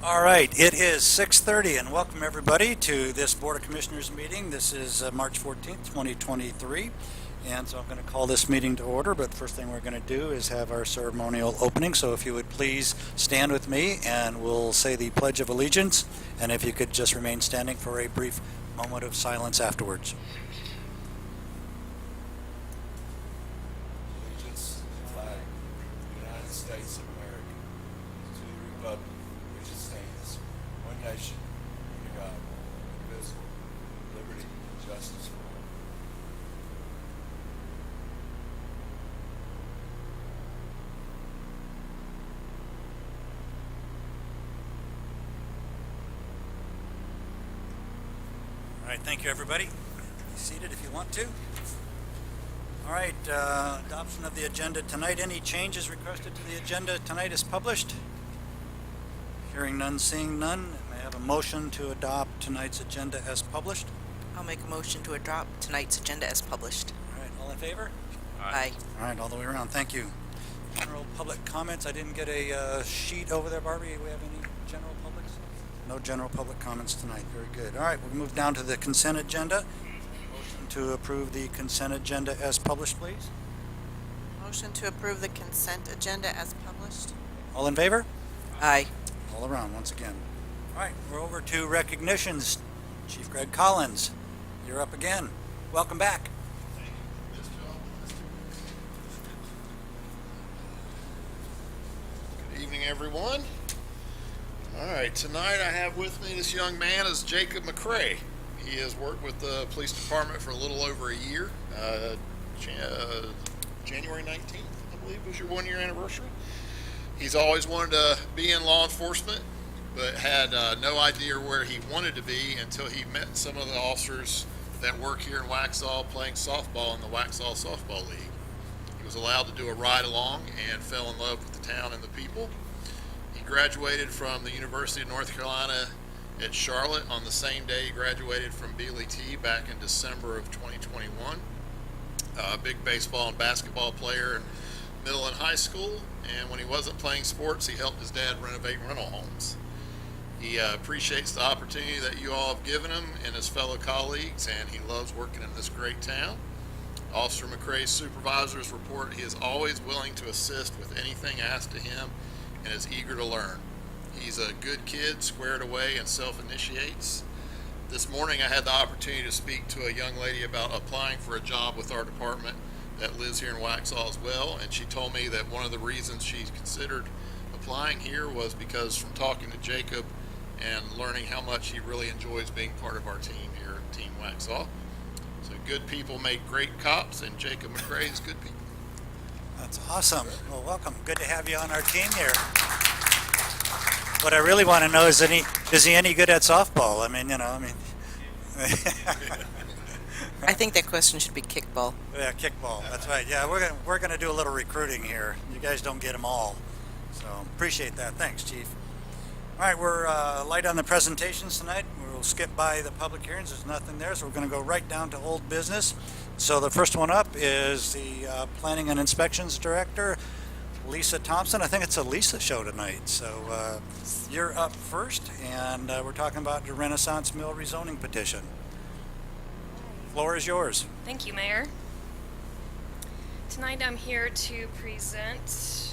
All right, it is 6:30 and welcome everybody to this Board of Commissioners meeting. This is March 14th, 2023. And so I'm going to call this meeting to order, but first thing we're going to do is have our ceremonial opening. So if you would please stand with me and we'll say the Pledge of Allegiance. And if you could just remain standing for a brief moment of silence afterwards. Allegiance to the flag of the United States of America, to the republic which it stands, one nation, under God, indivisible, with liberty and justice for all. All right, thank you everybody. Be seated if you want to. All right, adoption of the agenda tonight. Any changes requested to the agenda tonight is published? Hearing none, seeing none. May I have a motion to adopt tonight's agenda as published? I'll make a motion to adopt tonight's agenda as published. All right, all in favor? Aye. All right, all the way around. Thank you. General public comments. I didn't get a sheet over there, Barbie. Do we have any general publics? No general public comments tonight. Very good. All right, we'll move down to the consent agenda. Motion to approve the consent agenda as published, please. Motion to approve the consent agenda as published. All in favor? Aye. All around once again. All right, we're over to recognitions. Chief Greg Collins, you're up again. Welcome back. Good evening, everyone. All right, tonight I have with me this young man is Jacob McCrae. He has worked with the police department for a little over a year. January 19th, I believe, was your one-year anniversary. He's always wanted to be in law enforcement, but had no idea where he wanted to be until he met some of the officers that work here in Waxhaw playing softball in the Waxhaw Softball League. He was allowed to do a ride-along and fell in love with the town and the people. He graduated from the University of North Carolina at Charlotte on the same day he graduated from BOC back in December of 2021. A big baseball and basketball player in middle and high school, and when he wasn't playing sports, he helped his dad renovate rental homes. He appreciates the opportunity that you all have given him and his fellow colleagues, and he loves working in this great town. Officer McCrae's supervisors report he is always willing to assist with anything asked to him and is eager to learn. He's a good kid, squared away, and self-initiates. This morning I had the opportunity to speak to a young lady about applying for a job with our department that lives here in Waxhaw as well, and she told me that one of the reasons she's considered applying here was because from talking to Jacob and learning how much he really enjoys being part of our team here at Team Waxhaw. So good people make great cops, and Jacob McCrae is good people. That's awesome. Well, welcome. Good to have you on our team here. What I really want to know is, is he any good at softball? I think that question should be kickball. Yeah, kickball. That's right. Yeah, we're gonna do a little recruiting here. You guys don't get them all, so appreciate that. Thanks, Chief. All right, we're light on the presentations tonight. We'll skip by the public hearings. There's nothing there, so we're going to go right down to old business. So the first one up is the Planning and Inspections Director, Lisa Thompson. I think it's a Lisa show tonight. So you're up first, and we're talking about the Renaissance Mill rezoning petition. Floor is yours. Thank you, Mayor. Tonight I'm here to present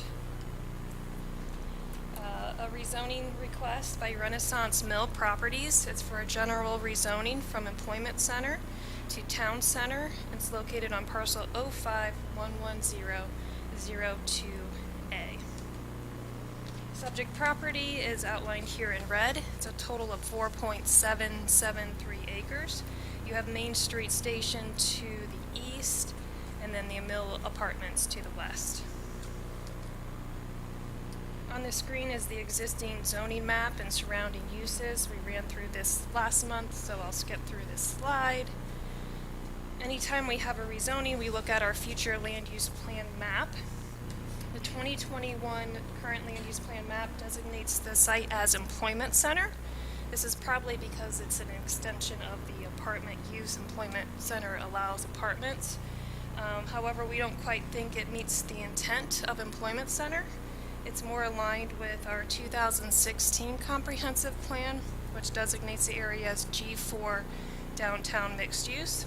a rezoning request by Renaissance Mill Properties. It's for a general rezoning from Employment Center to Town Center. It's located on parcel 0511002A. Subject property is outlined here in red. It's a total of 4.773 acres. You have Main Street Station to the east, and then the Mill Apartments to the west. On the screen is the existing zoning map and surrounding uses. We ran through this last month, so I'll skip through this slide. Anytime we have a rezoning, we look at our future land use plan map. The 2021 current land use plan map designates the site as Employment Center. This is probably because it's an extension of the apartment use. Employment Center allows apartments. However, we don't quite think it meets the intent of Employment Center. It's more aligned with our 2016 comprehensive plan, which designates the area as G4 downtown mixed use.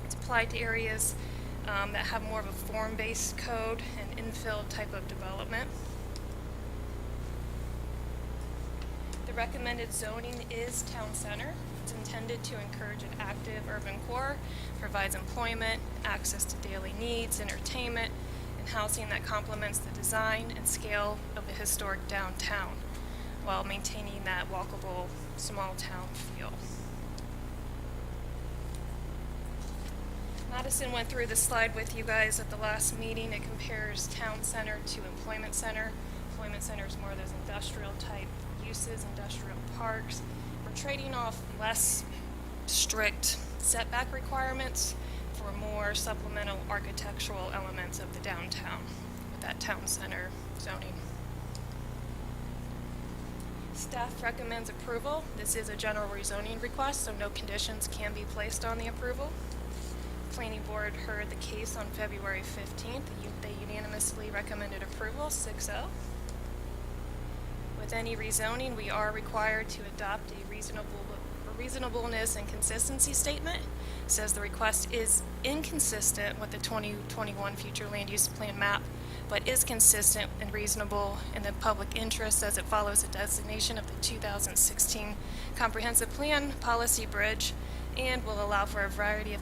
It's applied to areas that have more of a form-based code and infill type of development. The recommended zoning is town center. It's intended to encourage an active urban core, provides employment, access to daily needs, entertainment, and housing that complements the design and scale of the historic downtown, while maintaining that walkable small town feel. Madison went through this slide with you guys at the last meeting. It compares town center to employment center. Employment center is more of those industrial type uses, industrial parks. We're trading off less strict setback requirements for more supplemental architectural elements of the downtown with that town center zoning. Staff recommends approval. This is a general rezoning request, so no conditions can be placed on the approval. Planning Board heard the case on February 15th. They unanimously recommended approval, 6-0. With any rezoning, we are required to adopt a reasonableness and consistency statement. It says the request is inconsistent with the 2021 future land use plan map, but is consistent and reasonable in the public interest as it follows the designation of the 2016 comprehensive plan policy bridge, and will allow for a variety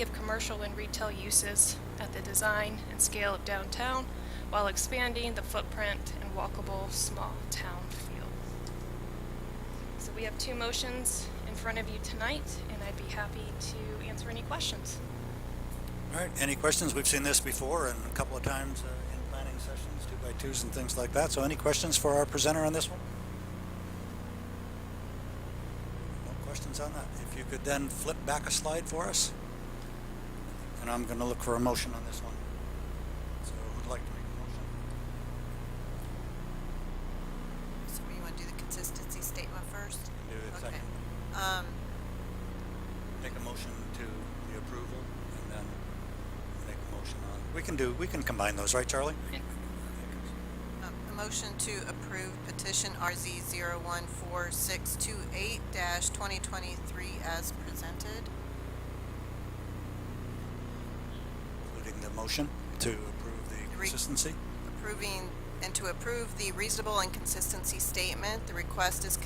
of commercial and retail uses at the design and scale of downtown, while expanding the footprint and walkable small town feel. So we have two motions in front of you tonight, and I'd be happy to answer any questions. All right, any questions? We've seen this before and a couple of times in planning sessions, 2x2s and things like that. So any questions for our presenter on this one? No questions on that. If you could then flip back a slide for us. And I'm going to look for a motion on this one. So who'd like to make a motion? So you want to do the consistency statement first? Do it Okay. second. Make a motion to the approval and then make a motion on. We can combine those, right, Charlie? A motion to approve petition RZ 014628-2023 as presented. Including the motion to approve the consistency. Approving and to approve the reasonable and consistency statement. The request is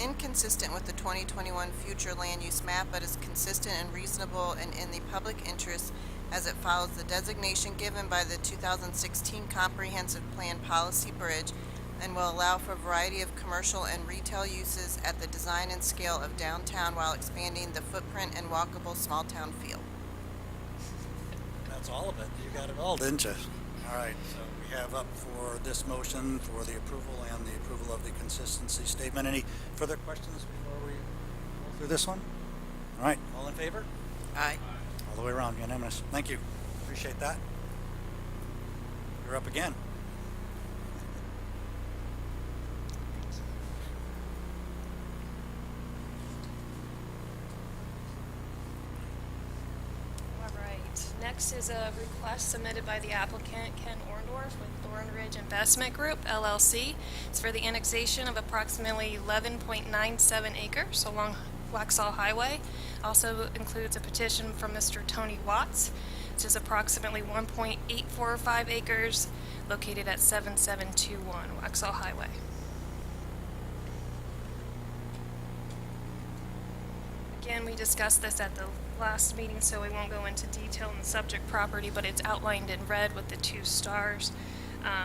inconsistent with the 2021 future land use map, but is consistent and reasonable and in the public interest as it follows the designation given by the 2016 comprehensive plan policy bridge, and will allow for a variety of commercial and retail uses at the design and scale of downtown, while expanding the footprint and walkable small town feel. That's all of it. You got it all, didn't you? All right, so we have up for this motion for the approval and the approval of the consistency statement. Any further questions before we go through this one? All right, all in favor? Aye. All the way around, unanimous. Thank you. Appreciate that. You're up again. All right, next is a request submitted by the applicant Ken Orndorff with Thornridge Investment Group, LLC. It's for the annexation of approximately 11.97 acres along Waxhaw Highway. Also includes a petition from Mr. Tony Watts, which is approximately 1.845 acres located at 7721 Waxhaw Highway. Again, we discussed this at the last meeting, so we won't go into detail on the subject property, but it's outlined in red with the 2 stars.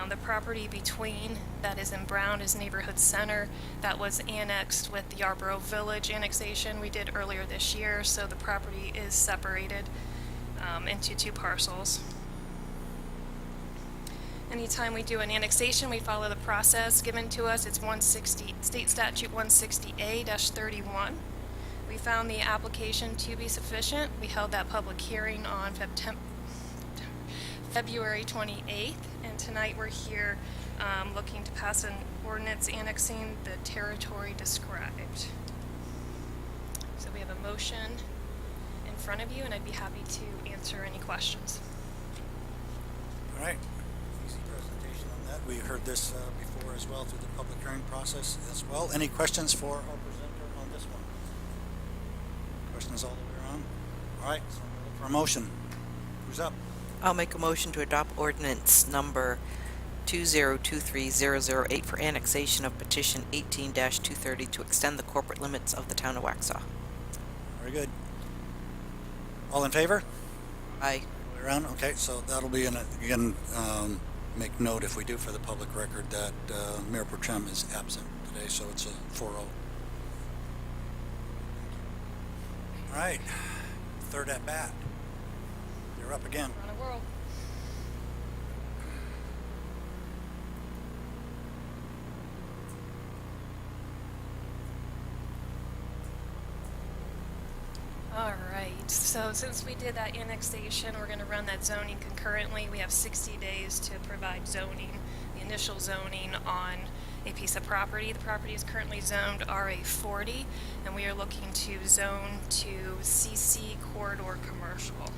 The property between that is in brown is Neighborhood Center. That was annexed with the Yarborough Village annexation we did earlier this year, so the property is separated into 2 parcels. Anytime we do an annexation, we follow the process given to us. It's State Statute 160A-31. We found the application to be sufficient. We held that public hearing on February 28th, and tonight we're here looking to pass an ordinance annexing the territory described. So we have a motion in front of you, and I'd be happy to answer any questions. All right. Easy presentation on that. We heard this before as well through the public hearing process as well. Any questions for our presenter on this one? Questions all the way around? All right, so we'll look for a motion. Who's up? I'll make a motion to adopt ordinance number 2023008 for annexation of petition 18-230 to extend the corporate limits of the town of Waxhaw. Very good. All in favor? Aye. Way around? Okay, so that'll be, again, make note if we do for the public record that Mayor Pro Tem is absent today, so it's a 4-0. All right, third at bat. You're up again. We're on a whirl. All right, so since we did that annexation, we're going to run that zoning concurrently. We have 60 days to provide zoning, the initial zoning on a piece of property. The property is currently zoned RA40, and we are looking to zone to CC corridor commercial.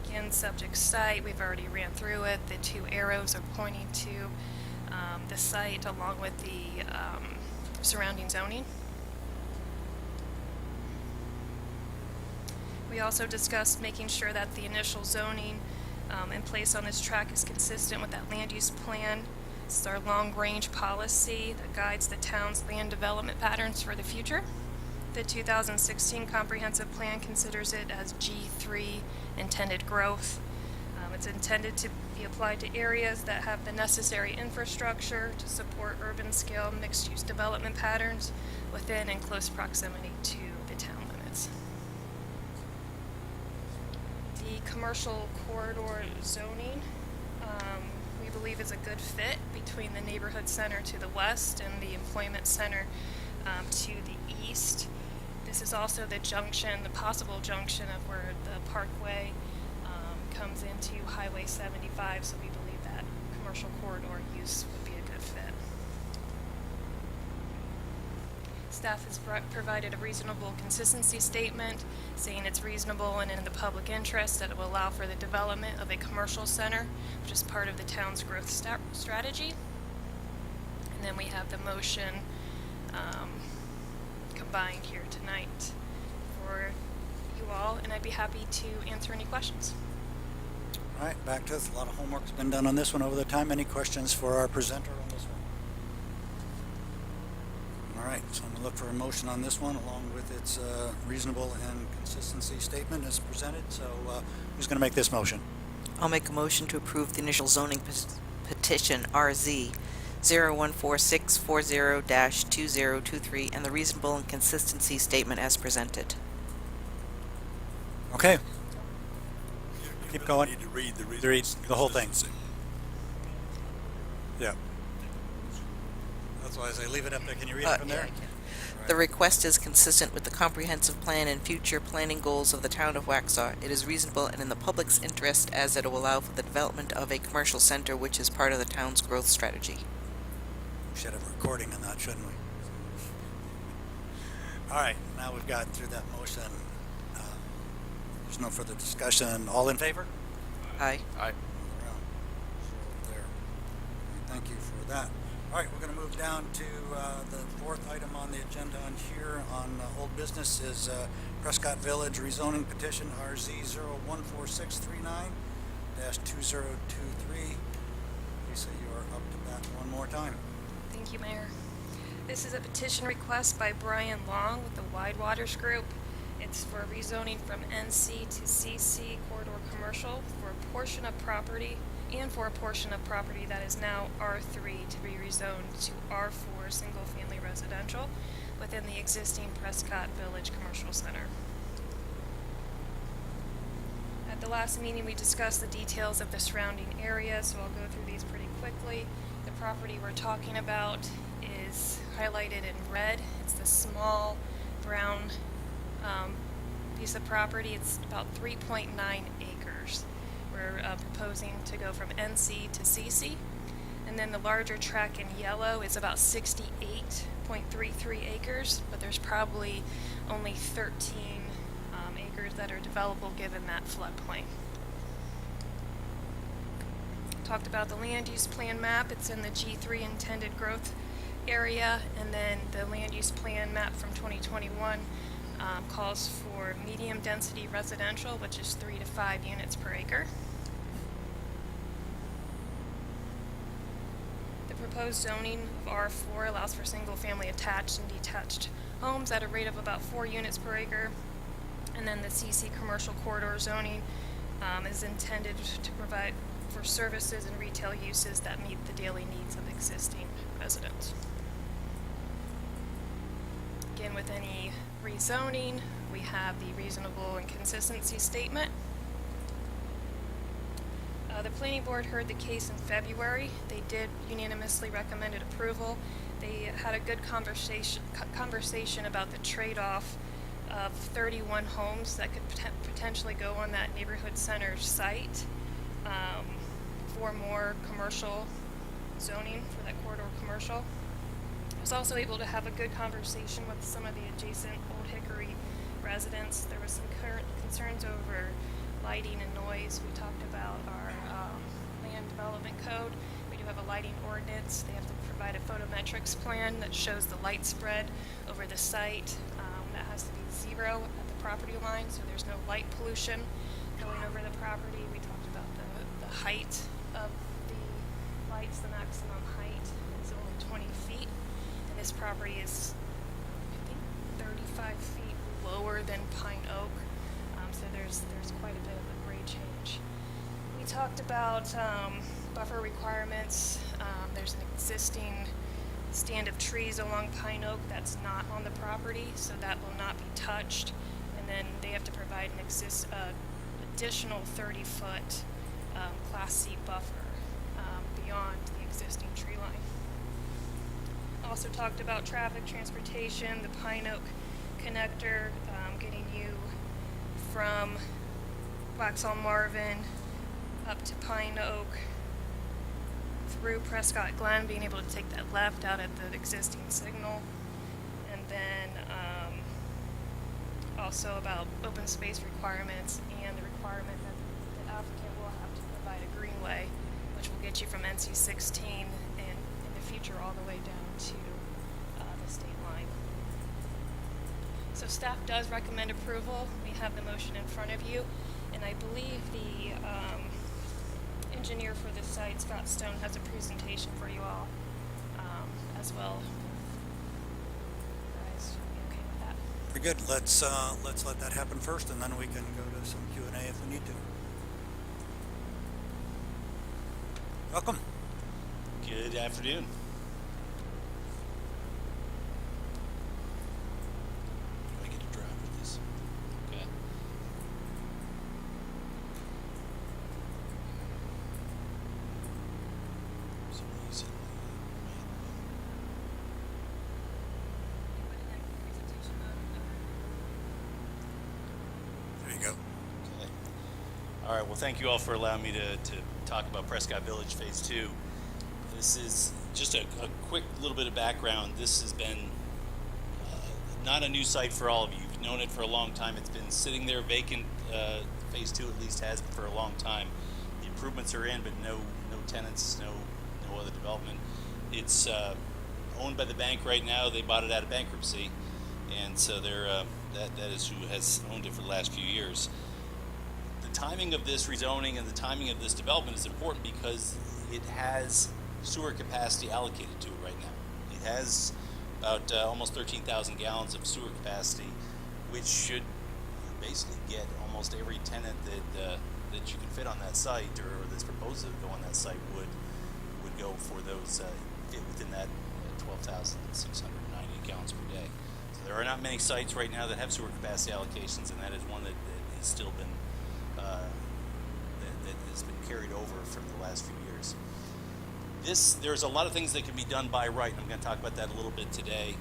Again, subject site, we've already ran through it. The two arrows are pointing to the site along with the surrounding zoning. We also discussed making sure that the initial zoning in place on this track is consistent with that land use plan. This is our long-range policy that guides the town's land development patterns for the future. The 2016 comprehensive plan considers it as G3 intended growth. It's intended to be applied to areas that have the necessary infrastructure to support urban-scale mixed-use development patterns within and close proximity to the town limits. The commercial corridor zoning, we believe is a good fit between the neighborhood center to the west and the employment center to the east. This is also the junction, the possible junction of where the parkway comes into Highway 75, so we believe that commercial corridor use would be a good fit. Staff has provided a reasonable consistency statement saying it's reasonable and in the public interest that it will allow for the development of a commercial center, which is part of the town's growth strategy. And then we have the motion combined here tonight for you all, and I'd be happy to answer any questions. All right, back to this. A lot of homework's been done on this one over the time. Any questions for our presenter on this one? All right, so I'm going to look for a motion on this one along with its reasonable and consistency statement as presented. So who's going to make this motion? I'll make a motion to approve the initial zoning petition RZ 014640-2023 and the reasonable and consistency statement as presented. Okay, You Keep really going. Need to read the read the whole thing. consistency. yeah. That's why I say leave it up there. Can you read it from there? The request is consistent with the comprehensive plan and future planning goals of the town of Waxhaw. It is reasonable and in the public's interest as it will allow for the development of a commercial center which is part of the town's growth strategy. We should have a recording on that, shouldn't we? All right, now we've got through that motion. There's no further discussion. All in favor? Aye. There. Thank you for that. All right, we're going to move down to the fourth item on the agenda on here on old business is Prescott Village rezoning petition RZ 014639-2023. Lisa, you are up to bat one more time. Thank you, Mayor. This is a petition request by Brian Long with the Wide Waters Group. It's for rezoning from NC to CC corridor commercial for a portion of property and for a portion of property that is now R3 to be rezoned to R4 single-family residential within the existing Prescott Village Commercial Center. At the last meeting, we discussed the details of the surrounding area, so I'll go through these pretty quickly. The property we're talking about is highlighted in red. It's the small brown piece of property. It's about 3.9 acres. We're proposing to go from NC to CC. And then the larger tract in yellow is about 68.33 acres, but there's probably only 13 acres that are developable given that floodplain. talked about the land use plan map. It's in the G3 intended growth area, and then the land use plan map from 2021 calls for medium density residential, which is 3 to 5 units per acre. The proposed zoning of R4 allows for single family attached and detached homes at a rate of about 4 units per acre. And then the CC commercial corridor zoning is intended to provide for services and retail uses that meet the daily needs of existing residents. Again, with any rezoning, we have the reasonable and consistency statement. The planning board heard the case in February. They did unanimously recommended approval. They had a good conversation about the trade-off of 31 homes that could potentially go on that neighborhood center site for more commercial zoning for that corridor commercial. I was also able to have a good conversation with some of the adjacent Old Hickory residents. There was some current concerns over lighting and noise. We talked about our land development code. We do have a lighting ordinance. They have to provide a photometrics plan that shows the light spread over the site. That has to be 0 at the property line, so there's no light pollution going over the property. We talked about the height of the lights. The maximum height is only 20 feet, and this property is, I think, 35 feet lower than Pine Oak, so there's quite a bit of a grade change. We talked about buffer requirements. There's an existing stand of trees along Pine Oak that's not on the property, so that will not be touched. And then they have to provide an additional 30-foot Class C buffer beyond the existing tree line. Also talked about traffic, transportation, the Pine Oak connector, getting you from Waxhaw Marvin up to Pine Oak through Prescott Glen, being able to take that left out at the existing signal. And then also about open space requirements and the requirement that the applicant will have to provide a greenway, which will get you from NC 16 and in the future all the way down to the state line. So staff does recommend approval. We have the motion in front of you, and I believe the engineer for the site, Scott Stone, has a presentation for you all as well. Guys, you okay with that? Very good. Let's let that happen first, and then we can go to some Q&A if we need to. Welcome. Good afternoon. Do I get to drive with this? Okay. So he's in There you go. Okay. All right. Well, thank you all for allowing me to talk about Prescott Village Phase 2. This is just a quick little bit of background. This has been not a new site for all of you. You've known it for a long time. It's been sitting there vacant. Phase 2 at least has for a long time. The improvements are in, but no tenants, no other development. It's owned by the bank right now. They bought it out of bankruptcy, and so they're that is who has owned it for the last few years. The timing of this rezoning and the timing of this development is important because it has sewer capacity allocated to it right now. It has about almost 13,000 gallons of sewer capacity, which should basically get almost every tenant that you can fit on that site or that's proposed to go on that site would go for those fit within that 12,690 gallons per day. So there are not many sites right now that have sewer capacity allocations, and that is one that has still been that has been carried over from the last few years. There's a lot of things that can be done by right, and I'm going to talk about that a little bit today.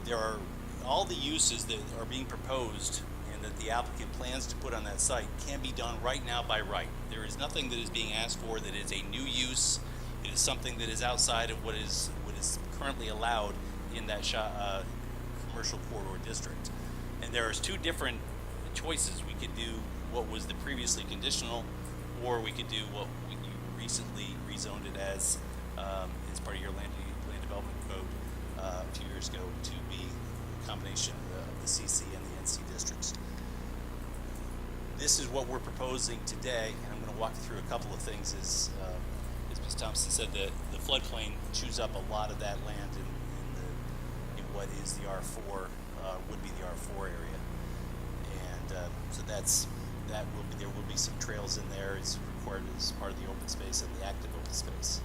There are all the uses that are being proposed and that the applicant plans to put on that site can be done right now by right. There is nothing that is being asked for that is a new use. It is something that is outside of what is currently allowed in that commercial corridor district. And there's two different choices. We could do what was the previously conditional, or we could do what you recently rezoned it as part of your land development code a few years ago to be a combination of the CC and the NC districts. This is what we're proposing today, and I'm going to walk through a couple of things. As Ms. Thompson said, the floodplain chews up a lot of that land in what is the R4, would be the R4 area, and so there will be some trails in there. It's recorded as part of the open space and the active open space.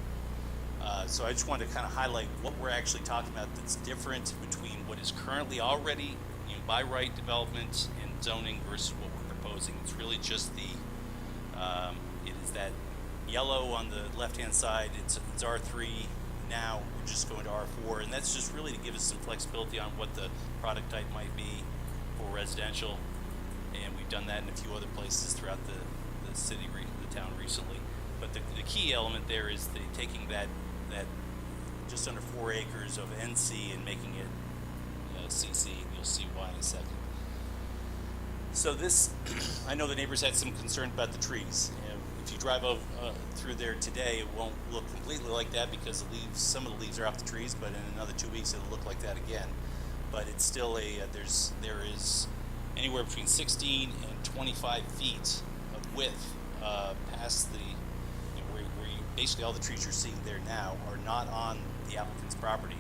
So I just wanted to kind of highlight what we're actually talking about that's different between what is currently already by right development and zoning versus what we're proposing. It's really just it is that yellow on the left-hand side. It's R3 now. We're just going to R4, and that's just really to give us some flexibility on what the product type might be for residential. And we've done that in a few other places throughout the city, the town recently. But the key element there is taking that just under 4 acres of NC and making it CC. You'll see why in a second. So this, I know the neighbors had some concern about the trees. If you drive through there today, it won't look completely like that because the leaves, some of the leaves are off the trees, but in another 2 weeks it'll look like that again. But it's still there is anywhere between 16 and 25 feet of width past the where basically all the trees you're seeing there now are not on the applicant's property,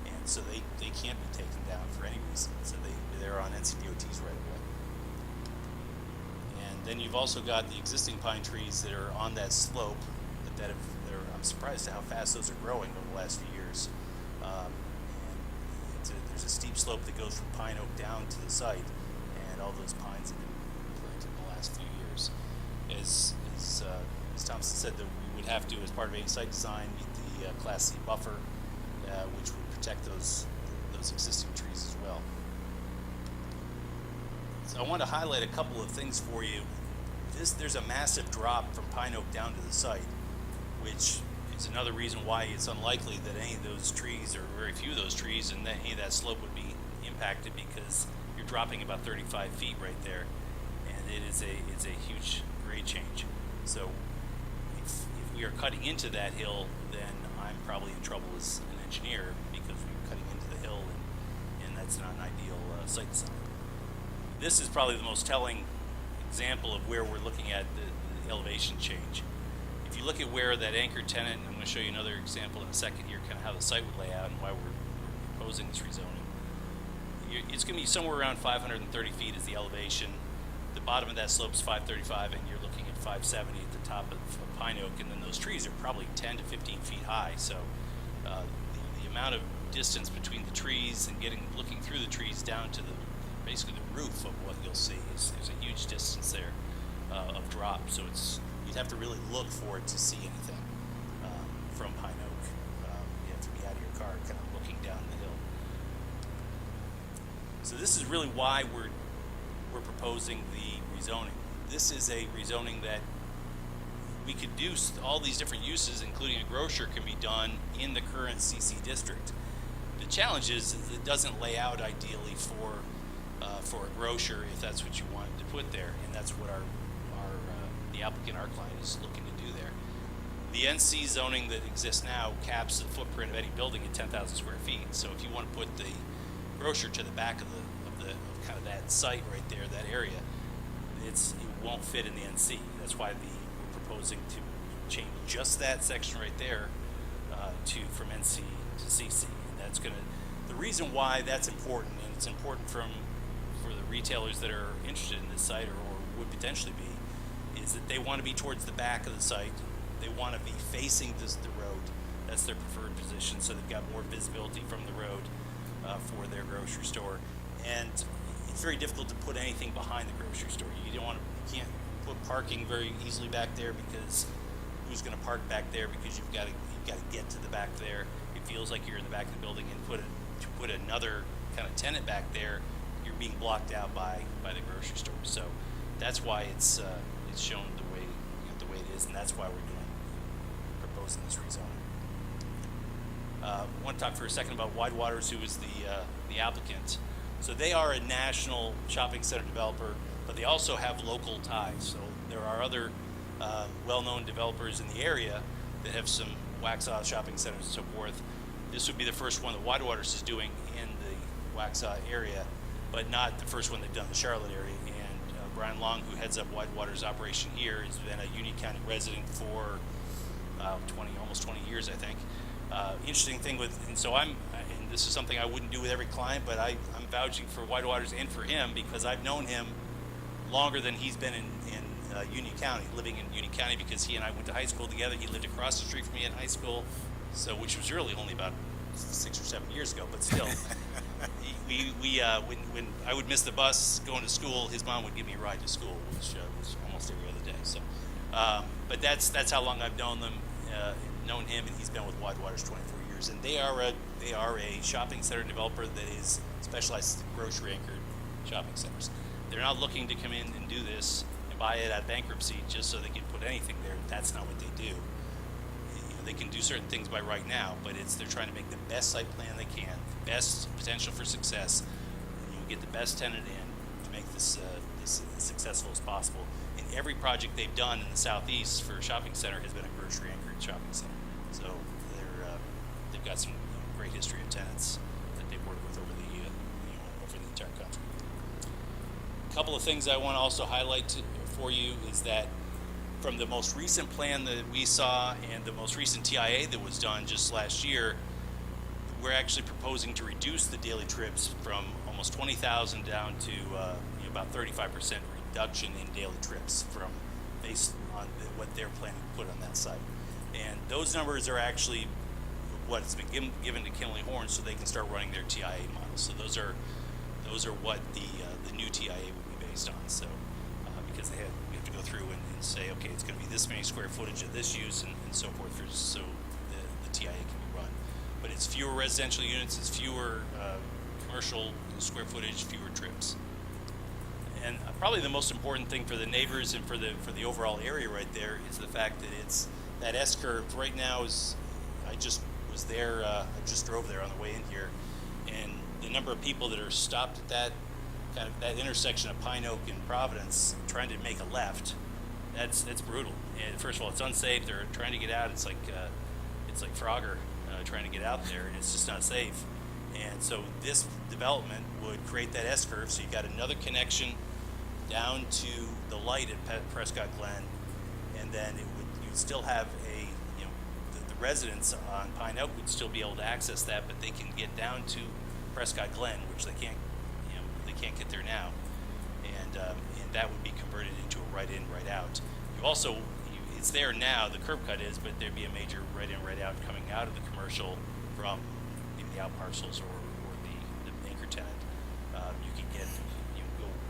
and so they can't be taken down for any reason. So they're on NCDOT's right away. And then you've also got the existing pine trees that are on that slope I'm surprised at how fast those are growing over the last few years. There's a steep slope that goes from Pine Oak down to the site, and all those pines have been planted in the last few years. As Thompson said, that we would have to, as part of any site design, meet the Class C buffer, which would protect those existing trees as well. So I want to highlight a couple of things for you. There's a massive drop from Pine Oak down to the site, which is another reason why it's unlikely that any of those trees, or very few of those trees, and any of that slope would be impacted, because you're dropping about 35 feet right there, and it's a huge grade change. So if we are cutting into that hill, then I'm probably in trouble as an engineer, because we're cutting into the hill, and that's not an ideal site design. This is probably the most telling example of where we're looking at the elevation change. If you look at where that anchor tenant, I'm going to show you another example in a second here, kind of how the site would lay out and why we're proposing this rezoning. It's going to be somewhere around 530 feet is the elevation. The bottom of that slope is 535, and you're looking at 570 at the top of Pine Oak, and then those trees are probably 10 to 15 feet high. So the amount of distance between the trees and looking through the trees down to basically the roof of what you'll see there's a huge distance there of drop. So you'd have to really look for it to see anything from Pine Oak. You have to be out of your car kind of looking down the hill. So this is really why we're proposing the rezoning. This is a rezoning that we could do all these different uses, including a grocer, can be done in the current CC district. The challenge is it doesn't lay out ideally for a grocer if that's what you wanted to put there, and that's what the applicant, our client, is looking to do there. The NC zoning that exists now caps the footprint of any building at 10,000 square feet. So if you want to put the grocer to the back of kind of that site right there, that area, it won't fit in the NC. That's why we're proposing to change just that section right there from NC to CC. And the reason why that's important, and it's important for the retailers that are interested in this site or would potentially be, is that they want to be towards the back of the site. They want to be facing the road. That's their preferred position, so they've got more visibility from the road for their grocery store. And it's very difficult to put anything behind the grocery store. You can't put parking very easily back there, because who's going to park back there? Because you've got to get to the back there. It feels like you're in the back of the building, and to put another kind of tenant back there, you're being blocked out by the grocery store. So that's why it's shown the way it is, and that's why we're proposing this rezoning. I want to talk for a second about Widewaters, who is the applicant. So they are a national shopping center developer, but they also have local ties. So there are other well-known developers in the area that have some Waxhaw shopping centers and so forth. This would be the first one that Widewaters is doing in the Waxhaw area, but not the first one they've done in the Charlotte area. And Brian Long, who heads up Widewaters operation here, has been a Union County resident for almost 20 years, I think. Interesting thing and this is something I wouldn't do with every client, but I'm vouching for Widewaters and for him because I've known him longer than he's been in Union County, living in Union County, because he and I went to high school together. He lived across the street from me in high school, which was really only about 6 or 7 years ago, but still. When I would miss the bus going to school, his mom would give me a ride to school, which was almost every other day. So, but that's how long I've known him, and he's been with Widewaters 24 years. And they are a shopping center developer that is specialized in grocery anchored shopping centers. They're not looking to come in and do this and buy it at bankruptcy just so they can put anything there. That's not what they do. They can do certain things by right now, but they're trying to make the best site plan they can, the best potential for success, and get the best tenant in to make this as successful as possible. And every project they've done in the southeast for a shopping center has been a grocery anchored shopping center. So they've got some great history of tenants that they've worked with over the entire country. A couple of things I want to also highlight for you is that from the most recent plan that we saw and the most recent TIA that was done just last year, we're actually proposing to reduce the daily trips from almost 20,000 down to about 35% reduction in daily trips based on what they're planning to put on that site. And those numbers are actually what's been given to Kinley Horn so they can start running their TIA models. So those are what the new TIA would be based on. So because we have to go through and say, okay, it's going to be this many square footage of this use and so forth, so the TIA can be run. But it's fewer residential units, it's fewer commercial square footage, fewer trips. And probably the most important thing for the neighbors and for the overall area right there is the fact that that S curve right now I just was there, I just drove there on the way in here, and the number of people that are stopped at that intersection of Pine Oak and Providence trying to make a left, that's brutal. And first of all, it's unsafe. They're trying to get out. It's like Frogger trying to get out there, and it's just not safe. And so this development would create that S curve, so you've got another connection down to the light at Prescott Glen, and then you'd still have the residents on Pine Oak would still be able to access that, but they can get down to Prescott Glen, which they can't get there now, and that would be converted into a right-in, right-out. It's there now, the curb cut is, but there'd be a major right-in, right-out coming out of the commercial from the out parcels or the anchor tenant. You can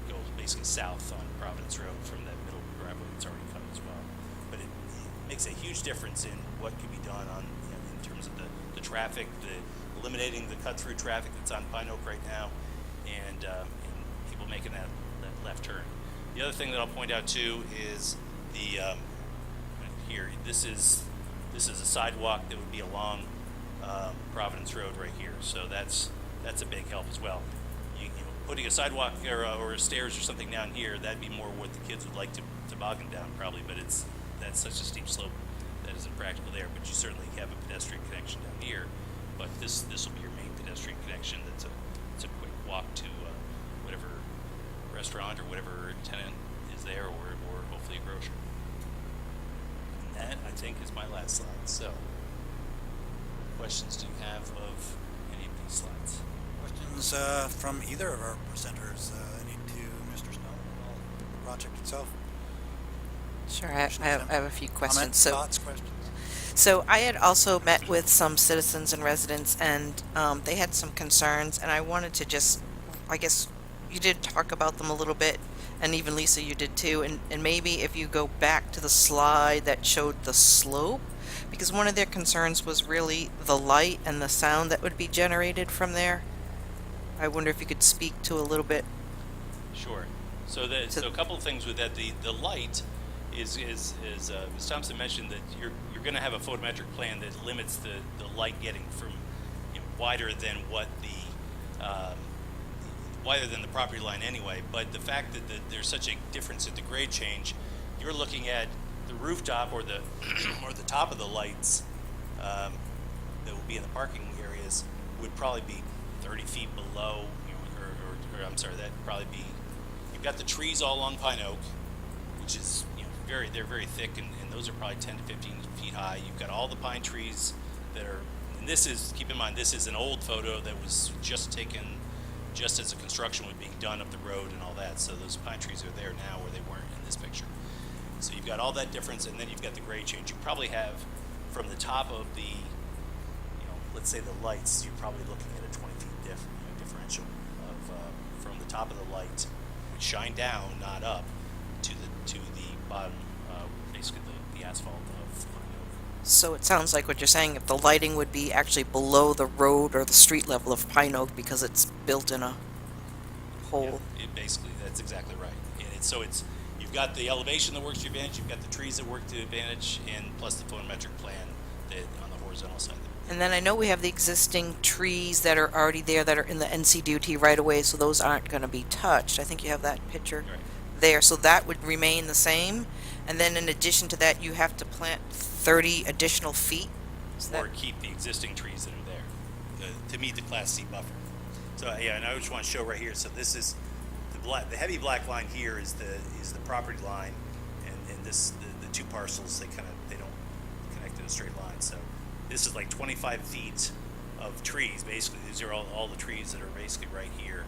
go basically south on Providence Road from that middle driveway that's already cut as well. But it makes a huge difference in what can be done in terms of the traffic, eliminating the cut-through traffic that's on Pine Oak right now, and people making that left turn. The other thing that I'll point out too is here. This is a sidewalk that would be along Providence Road right here. So that's a big help as well. Putting a sidewalk or stairs or something down here, that'd be more what the kids would like to toboggan down probably. But that's such a steep slope that isn't practical there. But you certainly have a pedestrian connection down here. But this will be your main pedestrian connection. It's a quick walk to whatever restaurant or whatever tenant is there, or hopefully a grocer. And that, I think, is my last slide. So, questions do you have of any of these slides? Questions from either of our presenters? Any to Mr. Snow or the project itself? Sure, I have a few questions. Comments, thoughts, questions? So I had also met with some citizens and residents, and they had some concerns, and I wanted to I guess you did talk about them a little bit, and even Lisa, you did too, and maybe if you go back to the slide that showed the slope, because one of their concerns was really the light and the sound that would be generated from there. I wonder if you could speak to a little bit. Sure. So a couple of things with that. The light is Ms. Thompson mentioned that you're going to have a photometric plan that limits the light getting from wider than wider than the property line anyway. But the fact that there's such a difference at the grade change, you're looking at the rooftop or the or the top of the lights that will be in the parking areas would probably be 30 feet below, you know, or I'm sorry, that'd probably be. You've got the trees all along Pine Oak, which is, you know, they're very thick, and those are probably 10 to 15 feet high. You've got all the pine trees that are, and this is, keep in mind, this is an old photo that was just taken just as the construction was being done up the road and all that. So those pine trees are there now where they weren't in this picture. So you've got all that difference, and then you've got the grade change. You probably have, from the top of the, you know, let's say the lights, you're probably looking at a 20 feet differential of from the top of the light, which shine down, not up, to the bottom, basically the asphalt of Pine Oak. So it sounds like what you're saying, if the lighting would be actually below the road or the street level of Pine Oak because it's built in a hole. Yeah, it basically, that's exactly right. And it's you've got the elevation that works to your advantage, you've got the trees that work to your advantage, and plus the photometric plan that on the horizontal side there. And then I know we have the existing trees that are already there that are in the NCDOT right away, so those aren't going to be touched. I think you have that picture Right. there, so that would remain the same. And then in addition to that, you have to plant 30 additional feet. Is that- Or keep the existing trees that are there to meet the Class C buffer. So yeah, and I just want to show right here. So this is the heavy black line here is the property line, and this the two parcels they don't connect in a straight line. So this is like 25 feet of trees. Basically, these are all the trees that are basically right here.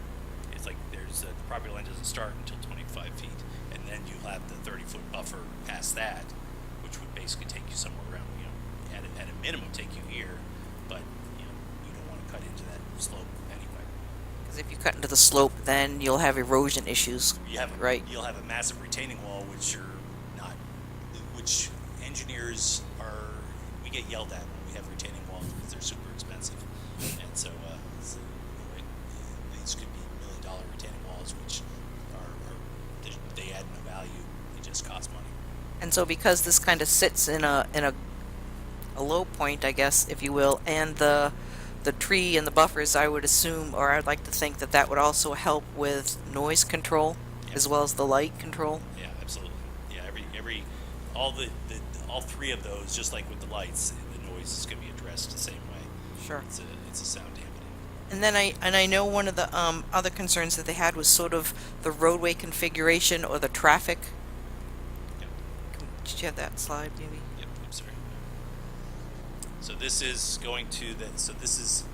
It's like there's the property line doesn't start until 25 feet, and then you'll have the 30-foot buffer past that, which would basically take you somewhere around, you know, at a minimum take you here, but you know you don't want to cut into that slope anyway. Because if you cut into the slope, then you'll have erosion issues. Right. You'll have a massive retaining wall, which engineers we get yelled at when we have retaining walls because they're super expensive, and so these could be $1 million retaining walls, which they add no value, they just cost money. And so because this kind of sits in a low point, I guess, if you will, and the tree and the buffers, I would assume, or I'd like to think that that would also help with noise control as well as the light control. Yeah, absolutely. Yeah, all three of those, just like with the lights, the noise is going to be addressed the same way. Sure. It's a sound dampening. And then I know one of the other concerns that they had was sort of the roadway configuration or the traffic. Yep. Did you have that slide, maybe? Yep, I'm sorry. So this is going to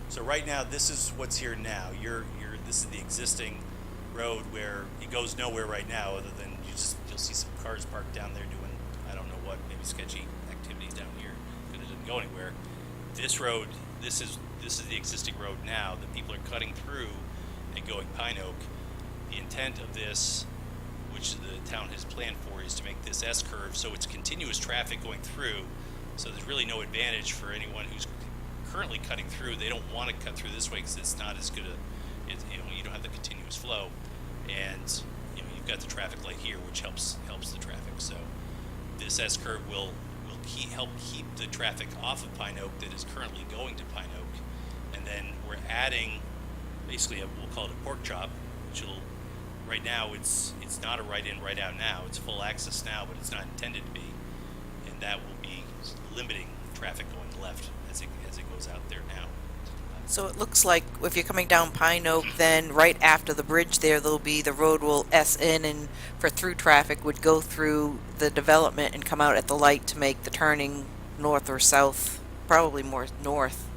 so right now this is what's here now. This is the existing road where it goes nowhere right now other than you'll see some cars parked down there doing I don't know what, maybe sketchy activities down here because it doesn't go anywhere. This road, this is the existing road now that people are cutting through and going Pine Oak. The intent of this, which the town has planned for, is to make this S-curve so it's continuous traffic going through. So there's really no advantage for anyone who's currently cutting through. They don't want to cut through this way because it's not as good you don't have the continuous flow, and you've got the traffic light here, which helps the traffic. So this S-curve will help keep the traffic off of Pine Oak that is currently going to Pine Oak, and then we're adding basically we'll call it a pork chop, which will right now it's not a right in right out now. It's full access now, but it's not intended to be, and that will be limiting traffic going left as it goes out there now. So it looks like if you're coming down Pine Oak, then right after the bridge there'll be the road will S in, and for through traffic would go through the development and come out at the light to make the turning north or south, probably more north.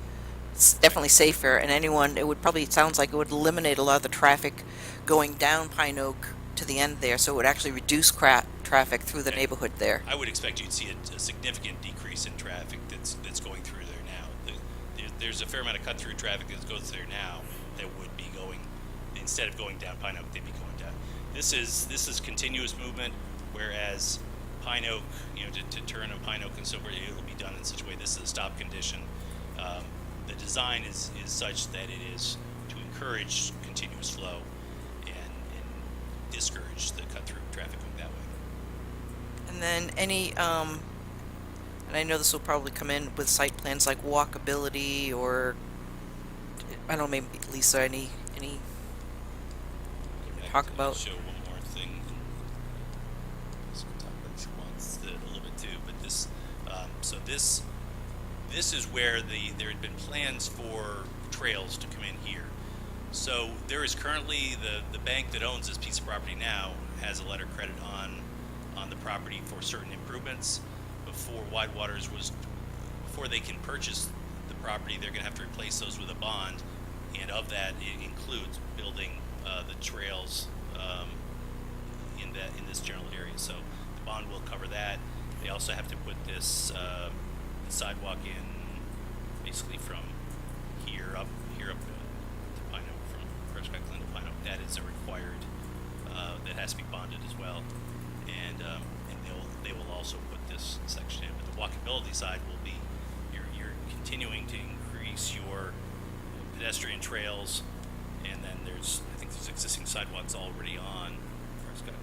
It's definitely safer, and it sounds like it would eliminate a lot of the traffic going down Pine Oak to the end there, so it would actually reduce traffic through the neighborhood there. I would expect you'd see a significant decrease in traffic that's going through there now. There's a fair amount of cut-through traffic that goes there now that would be going, instead of going down Pine Oak, they'd be going down. This is continuous movement, whereas Pine Oak, to turn a Pine Oak and so forth, it will be done in such a way. This is a stop condition. The design is such that it is to encourage continuous flow and discourage the cut-through traffic going that way. And then and I know this will probably come in with site plans like walkability, or I don't know, maybe Lisa, any talk about? Show one more thing. Just talk about what she wants a little bit too. business. So this is where there had been plans for trails to come in here. So there is currently the bank that owns this piece of property now has a letter of credit on the property for certain improvements. Before before they can purchase the property, they're going to have to replace those with a bond, and of that it includes building the trails in this general area. So the bond will cover that. They also have to put this the sidewalk in basically from here up to Pine Oak, from Prescott Glen to Pine Oak. That is a required that has to be bonded as well, and they will also put this section in. But the walkability side will be you're continuing to increase your pedestrian trails, and then I think there's existing sidewalks already on Prescott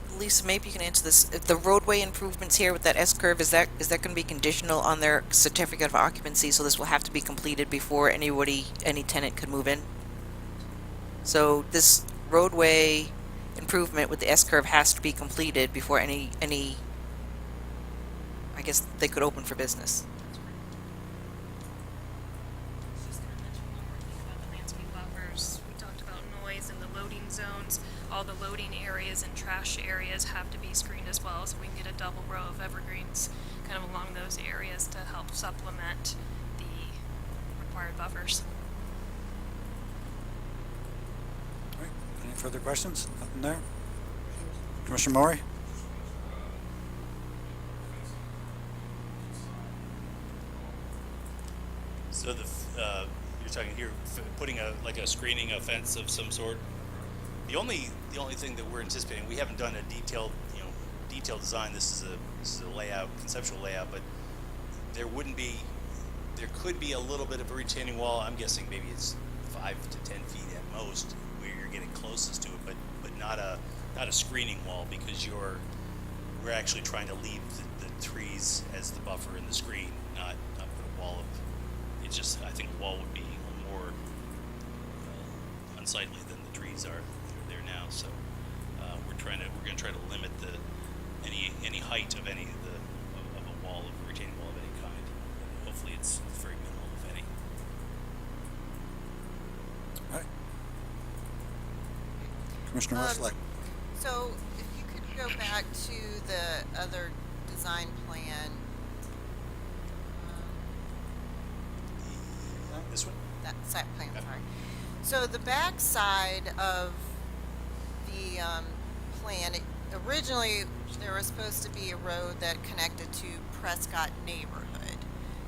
Glen. Lisa, maybe you can answer this. If the roadway improvements here with that S-curve, is that going to be conditional on their certificate of occupancy, so this will have to be completed before any tenant could move in? So this roadway improvement with the S-curve has to be completed before any I guess they could open for business. Just gonna mention one more thing about the landscape buffers. We talked about noise and the loading zones. All the loading areas and trash areas have to be screened as well, so we can get a double row of evergreens kind of along those areas to help supplement the required buffers. All right. Any further questions? Nothing there? Commissioner Maury? So you're talking here, putting a screening, a fence of some sort. The only thing that we're anticipating, we haven't done a detailed design. This is a layout, conceptual layout, but there could be a little bit of a retaining wall. I'm guessing maybe it's 5 to 10 feet at most, where you're getting closest to it, but not a screening wall, because we're actually trying to leave the trees as the buffer and the screen, not put a wall of. It's just, I think a wall would be more unsightly than the trees are there now. So we're going to try to limit any height of any of a wall, of retaining wall of any kind. And hopefully it's very minimal, if any. All right. Commissioner Wesolek. So if you could go back to the other design plan, This one? that site plan, Okay. sorry. So the back side of the plan, originally there was supposed to be a road that connected to Prescott neighborhood.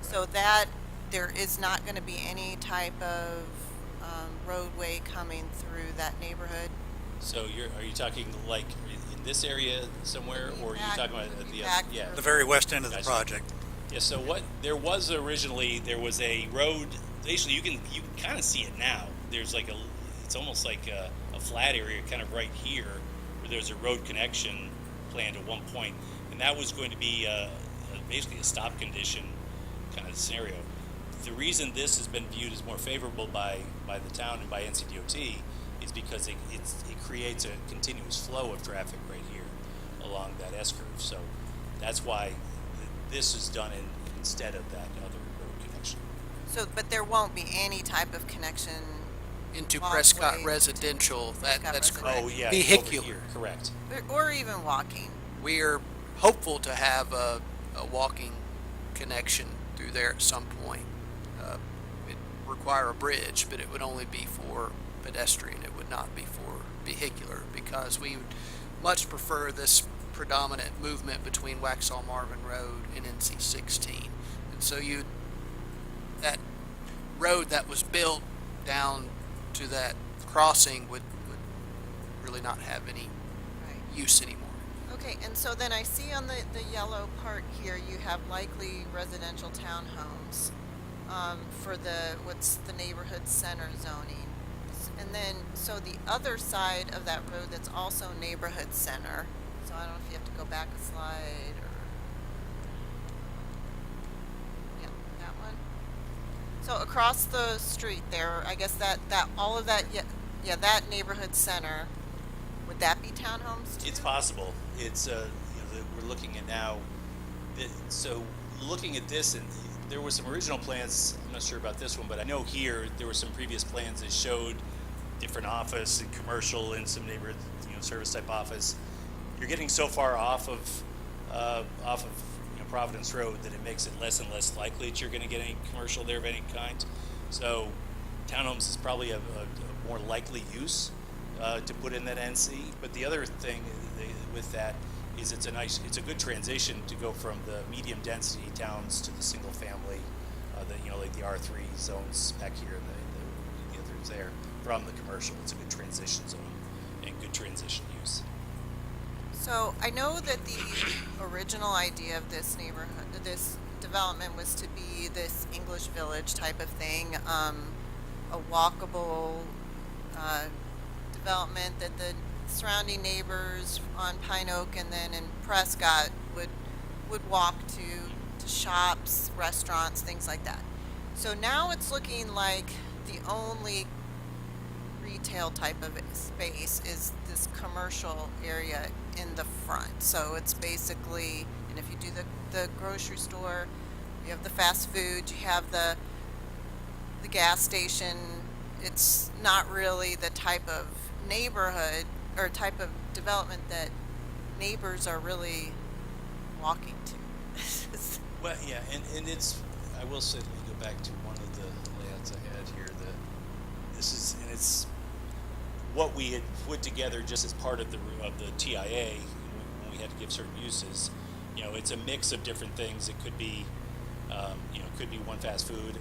So that there is not going to be any type of roadway coming through that neighborhood. So are you talking like in this area somewhere, or are you talking about the back other? Yeah. The very west end of the Gotcha. project. Yeah. So there was a road. Actually, you can kind of see it now. There's it's almost like a flat area kind of right here, where there's a road connection planned at one point, and that was going to be basically a stop condition kind of scenario. The reason this has been viewed as more favorable by the town and by NCDOT is because it creates a continuous flow of traffic right here along that S-curve. So that's why this is done instead of that other road connection. So, but there won't be any type of connection into walkway Prescott to residential. That's Prescott correct. Oh yeah, Vehicular. over here, correct. or even walking. We're hopeful to have a walking connection through there at some point. It require a bridge, but it would only be for pedestrian. It would not be for vehicular, because we would much prefer this predominant movement between Waxhaw Marvin Road and NC 16. And so that road that was built down to that crossing would really not have any Right. use anymore. Okay, and so then I see on the yellow part here, you have likely residential townhomes for what's the neighborhood center zoning. And then, so the other side of that road that's also neighborhood center, so I don't know if you have to go back a slide or, yeah, that one. So across the street there, I guess that all of that, that neighborhood center, would that be townhomes too? It's possible. It's that we're looking at now, so looking at this, and there were some original plans, I'm not sure about this one, but I know here there were some previous plans that showed different office and commercial and some neighborhood, service type office. You're getting so far off of Providence Road that it makes it less and less likely that you're going to get any commercial there of any kind. So townhomes is probably a more likely use to put in that NC. But the other thing with that is it's a good transition to go from the medium density towns to the single family, like the R3 zones back here and the others there from the commercial. It's a good transition zone and good transition use. So I know that the original idea of this neighborhood, this development, was to be this English Village type of thing, a walkable development that the surrounding neighbors on Pine Oak and then in Prescott would walk to shops, restaurants, things like that. So now it's looking like the only retail type of space is this commercial area in the front. So it's basically, and if you do the grocery store, you have the fast food, you have the gas station. It's not really the type of neighborhood or type of development that neighbors are really walking to. Well, yeah, and it's, I will say, let me go back to one of the layouts I had here. It's what we had put together just as part of the TIA when we had to give certain uses. It's a mix of different things. It could be, could be one fast food.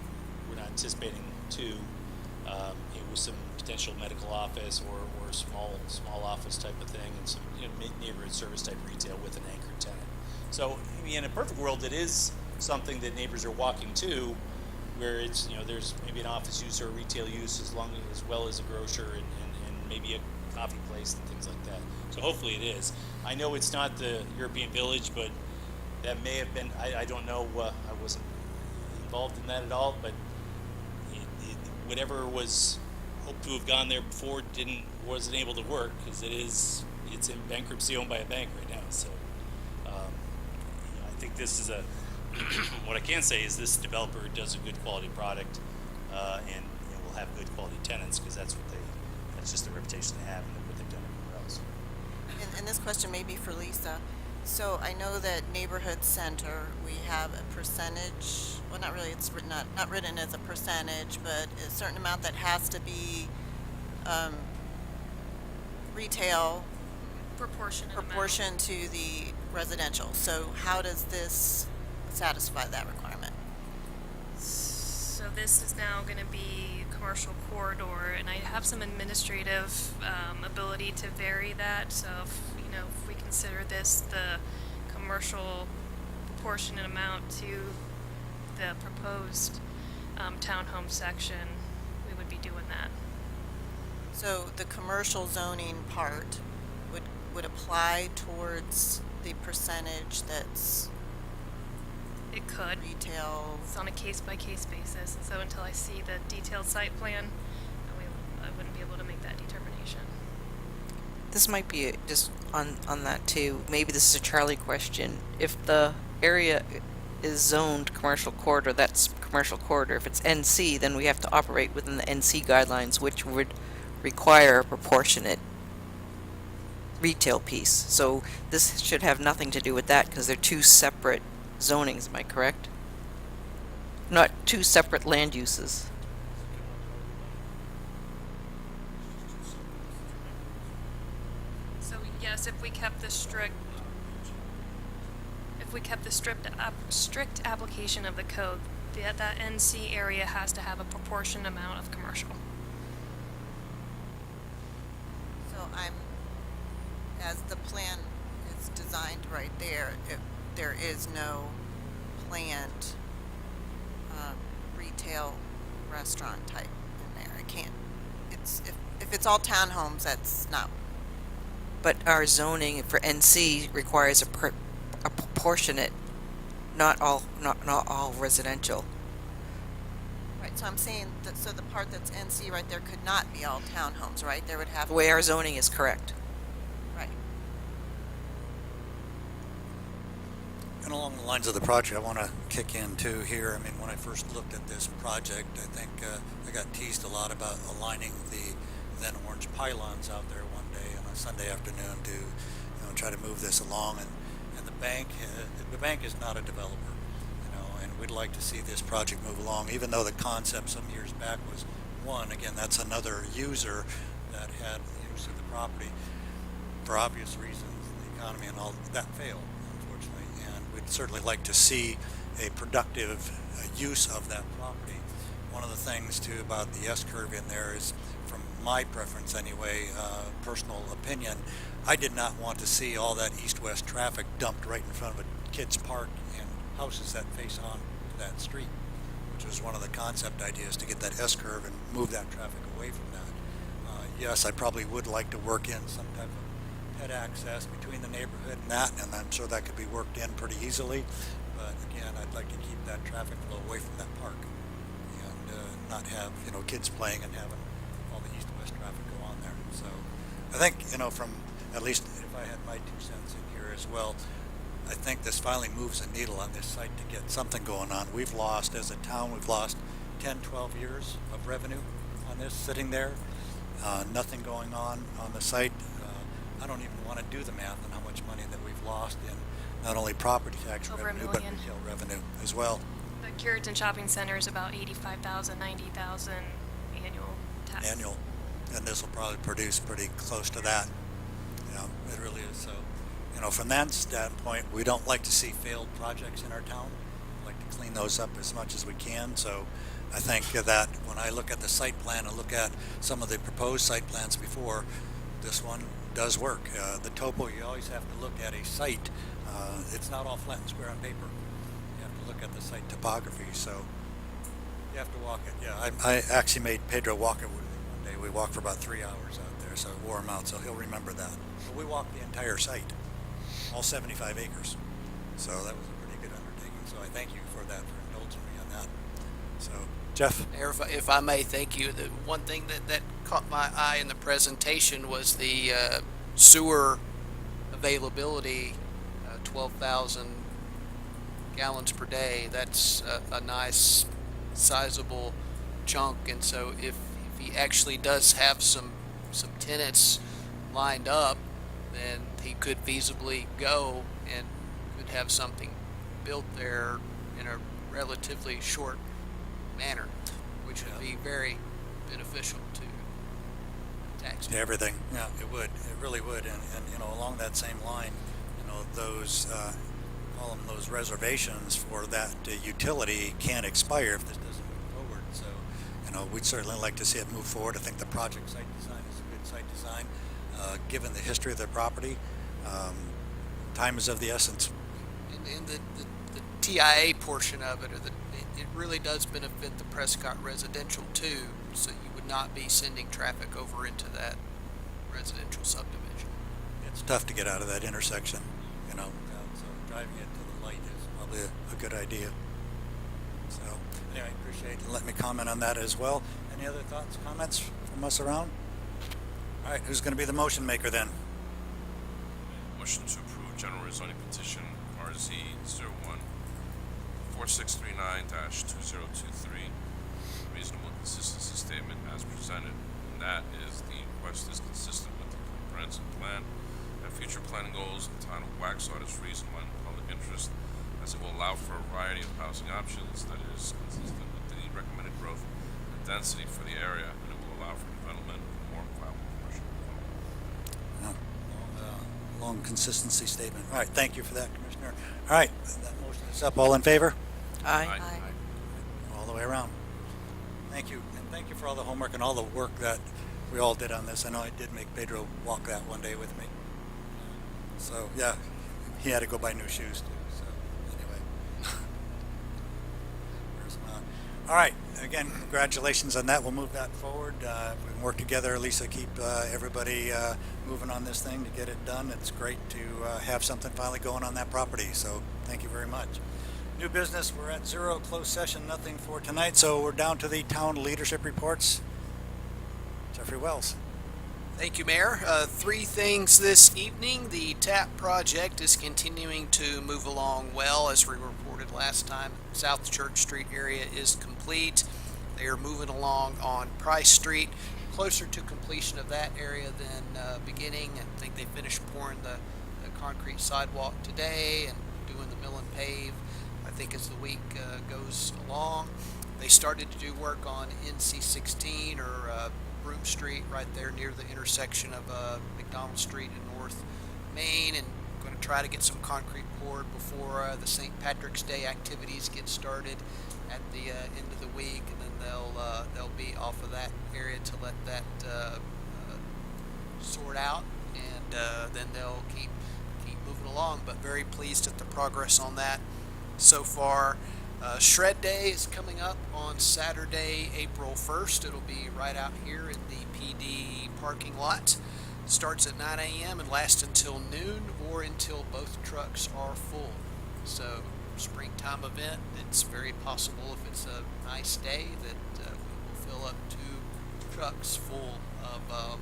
We're not anticipating two. It was some potential medical office or small office type of thing, and some neighborhood service type retail with an anchor tenant. So, in a perfect world, it is something that neighbors are walking to, where it's there's maybe an office use or a retail use as well as a grocer and maybe a coffee place and things like that. So hopefully it is. I know it's not the European Village, but that may have been. I don't know. I wasn't involved in that at all, but whatever was hoped to have gone there before wasn't able to work because it's in bankruptcy, owned by a bank right now. So I think this is what I can say is this developer does a good quality product and will have good quality tenants because that's just the reputation they have and what they've done everywhere else. And this question may be for Lisa. So I know that neighborhood center, we have a percentage, well, not really, it's not written as a percentage, but a certain amount that has to be retail proportion to the residential. So how does this satisfy that requirement? So this is now going to be a commercial corridor, and I have some administrative ability to vary that. So if we consider this the commercial proportionate amount to the proposed townhome section, we would be doing that. So the commercial zoning part would apply towards the percentage that's It could. retail. It's on a case-by-case basis, and so until I see the detailed site plan, I wouldn't be able to make that determination. This might be just on that too. Maybe this is a Charlie question. If the area is zoned commercial corridor, that's commercial corridor. If it's NC, then we have to operate within the NC guidelines, which would require a proportionate retail piece. So this should have nothing to do with that because they're two separate zonings. Am I correct? Not two separate land uses. So yes, if we kept the strict application of the code, that NC area has to have a proportionate amount of commercial. So as the plan is designed right there, there is no planned retail restaurant type in there. It can't. If it's all townhomes, that's not. But our zoning for NC requires a proportionate, not all residential. Right, so I'm saying that, so the part that's NC right there could not be all townhomes, right? There would have The way our zoning is correct. right. And along the lines of the project, I want to kick in too here. I mean, when I first looked at this project, I think I got teased a lot about aligning the then orange pylons out there one day on a Sunday afternoon to, try to move this along. And the bank is not a developer, and we'd like to see this project move along, even though the concept some years back was one. Again, that's another user that had use of the property for obvious reasons, the economy and all that failed, unfortunately. And we'd certainly like to see a productive use of that property. One of the things too about the S-curve in there is, from my preference anyway, personal opinion, I did not want to see all that east-west traffic dumped right in front of a kid's park and houses that face on that street, which was one of the concept ideas, to get that S-curve and move that traffic away from that. Yes, I probably would like to work in some type of pet access between the neighborhood and that, and I'm sure that could be worked in pretty easily. But again, I'd like to keep that traffic flow away from that park and not have kids playing and having all the east-west traffic go on there. So I think from, at least if I had my 2 cents in here as well, I think this finally moves a needle on this site to get something going on. We've lost, as a town, we've lost 10, 12 years of revenue on this sitting there. Nothing going on the site. I don't even want to do the math on how much money that we've lost in not only property tax Over revenue, $1 but million. retail revenue as well. The Curitan Shopping Center is about 85,000, 90,000 annual tax. Annual. And this will probably produce pretty close to that. It really is. So, from that standpoint, we don't like to see failed projects in our town. We like to clean those up as much as we can. So I think that when I look at the site plan and look at some of the proposed site plans before, this one does work. The topo, you always have to look at a site. It's not all flat and square on paper. You have to look at the site topography. So you have to walk it. Yeah, I actually made Pedro walk it with me one day. We walked for about 3 hours out there, so it wore him out, so he'll remember that. But we walked the entire site, all 75 acres. So that was a pretty good undertaking. So I thank you for that, for indulging me on that. So, Jeff? Mayor, if I may, thank you. The one thing that caught my eye in the presentation was the sewer availability, 12,000 gallons per day. That's a nice, sizable chunk. And so if he actually does have some tenants lined up, then he could feasibly go and could have something built there in a relatively short manner, which would be very beneficial to tax. To everything. Yeah, it would. It really would. And along that same line, those call them those reservations for that utility can't expire if this doesn't move forward. So, we'd certainly like to see it move forward. I think the project site design is a good site design. Given the history of the property, time is of the essence. And the TIA portion of it, it really does benefit the Prescott residential too, so you would not be sending traffic over into that residential subdivision. It's tough to get out of that intersection, so driving it to the light is probably a good idea. So anyway, appreciate it. Let me comment on that as well. Any other thoughts, comments from us around? All right, who's going to be the motion maker then? Motion to approve general rezoning petition RZ 01 4639-2023, reasonable consistency statement as presented, and that is the request is consistent with the comprehensive plan and future planning goals of the town of Waxhaw. Is reasonable and public interest, as it will allow for a variety of housing options that is consistent with the recommended growth and density for the area, and it will allow for development of more viable commercial development. Long consistency statement. All right, thank you for that, Commissioner. All right, that motion is up. All in favor? Aye. Aye. All the way around. Thank you, and thank you for all the homework and all the work that we all did on this. I know I did make Pedro walk that one day with me. So, yeah, he had to go buy new shoes, too. So, anyway. Where's mine? All right, again, congratulations on that. We'll move that forward. If we can work together, Lisa, keep everybody moving on this thing to get it done. It's great to have something finally going on that property, so thank you very much. New business, we're at 0, closed session, nothing for tonight, so we're down to the town leadership reports. Jeffrey Wells. Thank you, Mayor. Three things this evening. The TAP project is continuing to move along well. As we reported last time, South Church Street area is complete. They are moving along on Price Street, closer to completion of that area than beginning. I think they finished pouring the concrete sidewalk today and doing the mill and pave, I think, as the week goes along. They started to do work on NC16 or Broom Street right there near the intersection of McDonald Street and North Main, and going to try to get some concrete poured before the St. Patrick's Day activities get started at the end of the week, and then they'll be off of that area to let that sort out, and then they'll keep moving along. But very pleased at the progress on that so far. Shred Day is coming up on Saturday, April 1st. It'll be right out here in the PD parking lot. Starts at 9 a.m. and lasts until noon or until both trucks are full. So, springtime event. It's very possible, if it's a nice day, that we will fill up 2 trucks full of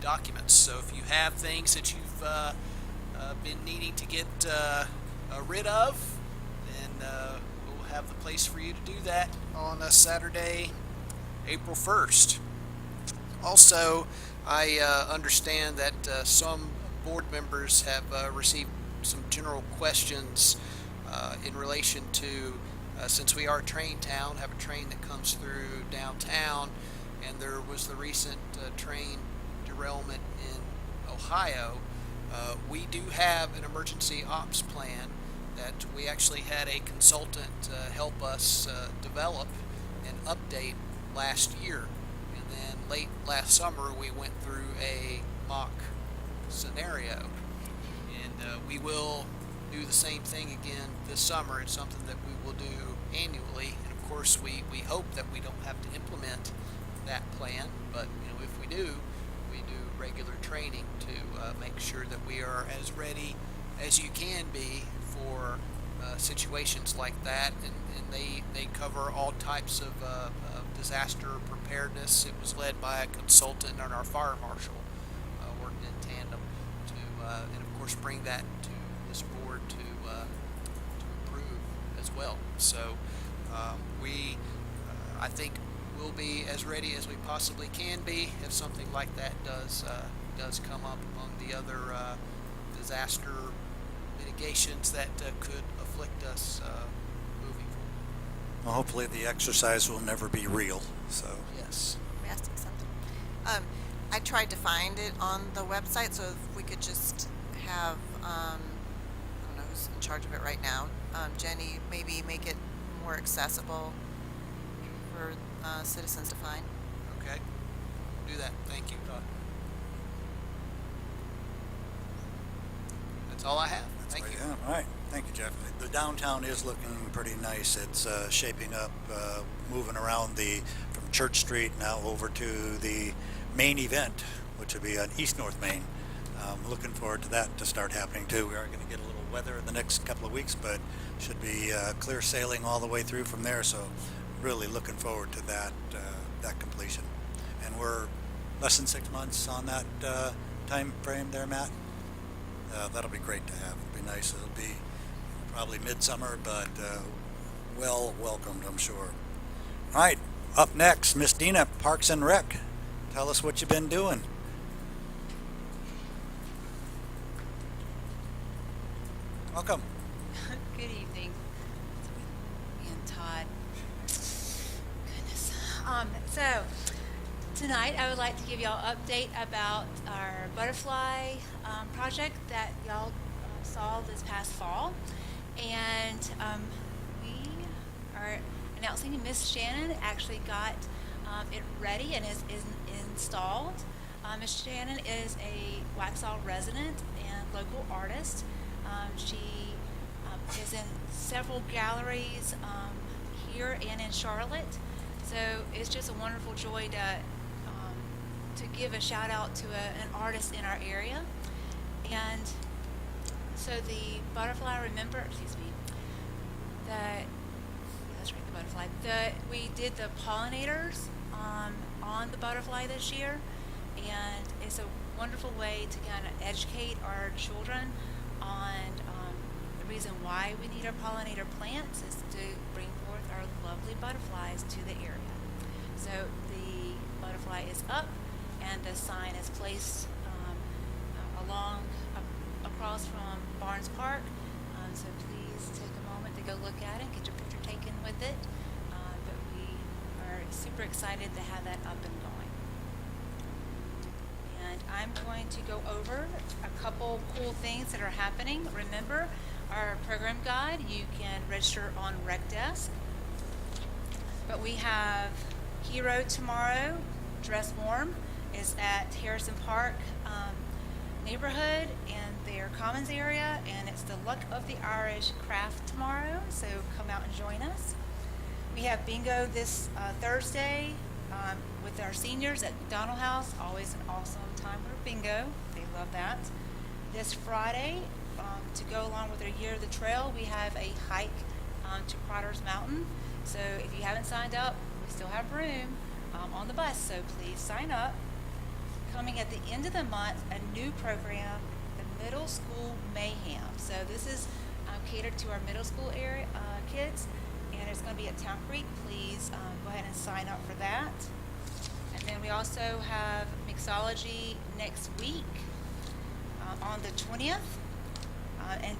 documents. So if you have things that you've been needing to get rid of, then we'll have the place for you to do that on a Saturday, April 1st. Also, I understand that some board members have received some general questions in relation to, since we are a train town, have a train that comes through downtown, and there was the recent train derailment in Ohio. We do have an emergency ops plan that we actually had a consultant help us develop and update last year. And then late last summer, we went through a mock scenario. And we will do the same thing again this summer. It's something that we will do annually. And of course, we hope that we don't have to implement that plan. But if we do regular training to make sure that we are as ready as you can be for situations like that, and they cover all types of disaster preparedness. It was led by a consultant and our fire marshal worked in tandem to, and of course, bring that to this board to approve as well. So we, I think, will be as ready as we possibly can be if something like that does come up among the other disaster mitigations that could afflict us moving forward. Well, hopefully the exercise will never be real. So Yes. May I ask something? I tried to find it on the website, so if we could just have, I don't know who's in charge of it right now, Jenny, maybe make it more accessible for citizens to find. Okay. Do that. Thank you, Todd. That's all I have. Thank you. Yeah, all right. Thank you, Jeff. The downtown is looking pretty nice. It's shaping up, moving around from Church Street now over to the main event, which will be on East North Main. Looking forward to that to start happening too. We are going to get a little weather in the next couple of weeks, but should be clear sailing all the way through from there. So really looking forward to that completion. And we're less than 6 months on that time frame there, Matt. That'll be great to have. It'll be nice. It'll be probably midsummer, but well welcomed, I'm sure. All right, up next, Miss Dina, Parks and Rec. Tell us what you've been doing. Welcome. Good evening. And Todd. Goodness. So tonight I would like to give y'all an update about our butterfly project that y'all saw this past fall. And we are announcing Miss Shannon actually got it ready and is installed. Miss Shannon is a Waxhaw resident and local artist. She is in several galleries here and in Charlotte. So it's just a wonderful joy to give a shout out to an artist in our area. And so the butterfly, we did the pollinators on the butterfly this year, and it's a wonderful way to kind of educate our children on the reason why we need our pollinator plants is to bring forth our lovely butterflies to the area. So the butterfly is up, and the sign is placed across from Barnes Park. So please take a moment to go look at it, get your picture taken with it. But we are super excited to have that up and going. And I'm going to go over a couple cool things that are happening. Remember, our program guide, you can register on Rec Desk. But we have Hero tomorrow, Dress Warm, is at Harrison Park neighborhood in their Commons area, and it's the Luck of the Irish craft tomorrow, so come out and join us. We have bingo this Thursday with our seniors at McDonald House, always an awesome time for bingo, they love that. This Friday, to go along with our Year of the Trail, we have a hike to Crotter's Mountain, so if you haven't signed up, we still have room on the bus, so please sign up. Coming at the end of the month, a new program, the Middle School Mayhem. So this is catered to our middle school area kids, and it's going to be at Town Creek. Please go ahead and sign up for that. And then we also have mixology next week on the 20th. And